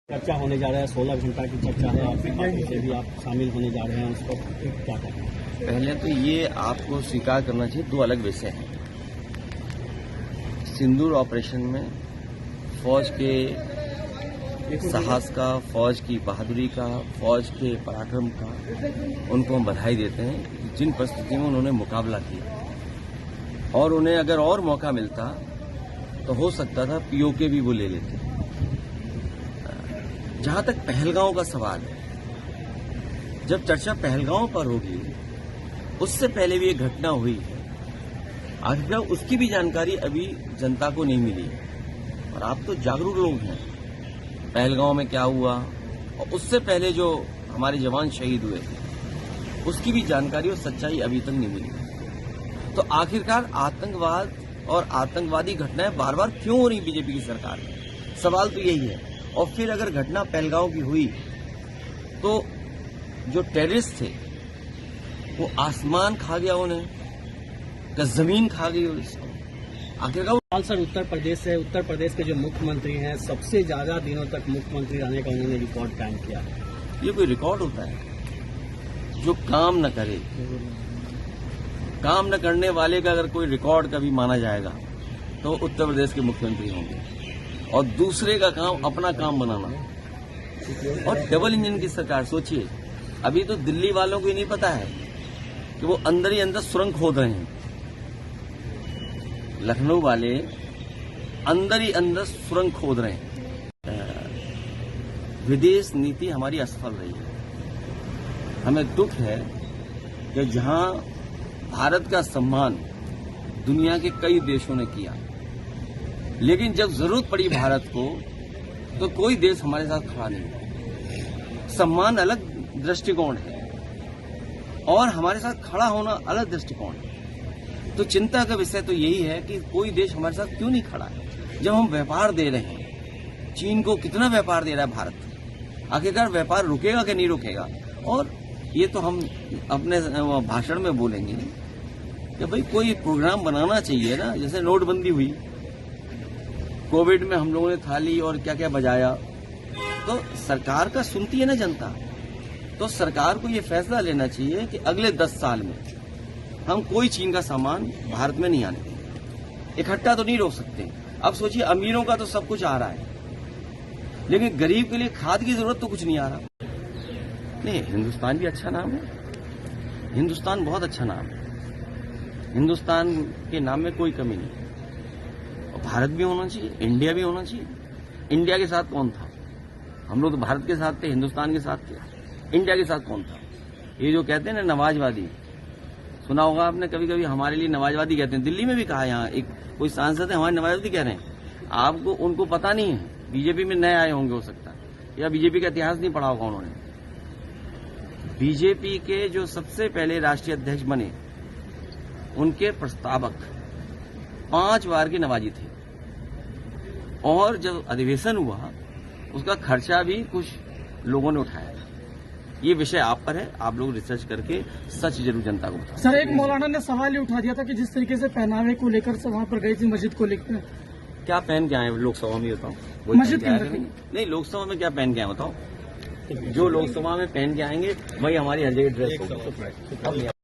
चर्चा होने जा रहा है, 16 घंटा की चर्चा है, से भी आप शामिल होने जा रहे हैं, उस पर क्या कहना है? पहले तो ये आपको स्वीकार करना चाहिए, दो अलग विषय हैं। सिंदूर ऑपरेशन में फौज के साहस का, फौज की बहादुरी का, फौज के पराक्रम का उनको हम बधाई देते हैं। जिन परिस्थितियों में उन्होंने मुकाबला किया और उन्हें अगर और मौका मिलता तो हो सकता था पीओके भी वो ले लेते। जहां तक पहलगांव का सवाल है, जब चर्चा पहलगांव पर होगी, उससे पहले भी एक घटना हुई है, आखिर उसकी भी जानकारी अभी जनता को नहीं मिली है। और आप तो जागरूक लोग हैं, पहलगांव में क्या हुआ और उससे पहले जो हमारे जवान शहीद हुए उसकी भी जानकारी और सच्चाई अभी तक नहीं मिली। तो आखिरकार आतंकवाद और आतंकवादी घटनाएं बार बार क्यों हो रही बीजेपी की सरकार में, सवाल तो यही है। और फिर अगर घटना पहलगांव की हुई तो जो टेररिस्ट थे वो आसमान खा गया, उन्हें क्या जमीन खा गई उसको आखिरकार। सर, उत्तर प्रदेश के जो मुख्यमंत्री हैं, सबसे ज्यादा दिनों तक मुख्यमंत्री रहने का उन्होंने रिकॉर्ड कायम किया है। ये कोई रिकॉर्ड होता है? जो काम न करे, काम न करने वाले का अगर कोई रिकॉर्ड कभी माना जाएगा तो उत्तर प्रदेश के मुख्यमंत्री होंगे। और दूसरे का काम अपना काम बनाना, और डबल इंजन की सरकार। सोचिए, अभी तो दिल्ली वालों को ही नहीं पता है कि वो अंदर ही अंदर सुरंग खोद रहे हैं। लखनऊ वाले अंदर ही अंदर सुरंग खोद रहे हैं। विदेश नीति हमारी असफल रही है। हमें दुख है कि जहां भारत का सम्मान दुनिया के कई देशों ने किया, लेकिन जब जरूरत पड़ी भारत को तो कोई देश हमारे साथ खड़ा नहीं। सम्मान अलग दृष्टिकोण है और हमारे साथ खड़ा होना अलग दृष्टिकोण है। तो चिंता का विषय तो यही है कि कोई देश हमारे साथ क्यों नहीं खड़ा है, जब हम व्यापार दे रहे हैं। चीन को कितना व्यापार दे रहा है भारत, आखिरकार व्यापार रुकेगा कि नहीं रुकेगा? और ये तो हम अपने भाषण में बोलेंगे कि भाई कोई प्रोग्राम बनाना चाहिए ना। जैसे नोटबंदी हुई, कोविड में हम लोगों ने थाली और क्या क्या बजाया, तो सरकार का सुनती है ना जनता। तो सरकार को ये फैसला लेना चाहिए कि अगले 10 साल में हम कोई चीन का सामान भारत में नहीं आने देंगे। इकट्ठा तो नहीं रोक सकते। अब सोचिए, अमीरों का तो सब कुछ आ रहा है, लेकिन गरीब के लिए खाद की जरूरत तो कुछ नहीं आ रहा। नहीं, हिंदुस्तान भी अच्छा नाम है, हिंदुस्तान बहुत अच्छा नाम है, हिंदुस्तान के नाम में कोई कमी नहीं। और भारत भी होना चाहिए, इंडिया भी होना चाहिए। इंडिया के साथ कौन था? हम लोग तो भारत के साथ थे, हिंदुस्तान के साथ थे। इंडिया के साथ कौन था? ये जो कहते हैं ना नवाजवादी, सुना होगा आपने कभी कभी, हमारे लिए नवाजवादी कहते हैं। दिल्ली में भी कहा, यहाँ एक कोई सांसद है हमारे नवाजवादी कह रहे हैं। आपको उनको पता नहीं है, बीजेपी में नए आए होंगे हो सकता है, या बीजेपी का इतिहास नहीं पढ़ा होगा उन्होंने। बीजेपी के जो सबसे पहले राष्ट्रीय अध्यक्ष बने, उनके प्रस्तावक 5 बार के नवाजी थे। और जब अधिवेशन हुआ उसका खर्चा भी कुछ लोगों ने उठाया था। ये विषय आप पर है, आप लोग रिसर्च करके सच जरूर जनता को बताओ। सर, एक मौलाना ने सवाल ये उठा दिया था कि जिस तरीके से पहनावे को लेकर वहां पर गई थी मस्जिद को लेकर, क्या पहन के आए लोकसभा में बताओ? मस्जिद के अंदर नहीं, लोकसभा में क्या पहन के आए बताओ? जो लोकसभा में पहन के आएंगे वही हमारी हर जगह ड्रेस होगी।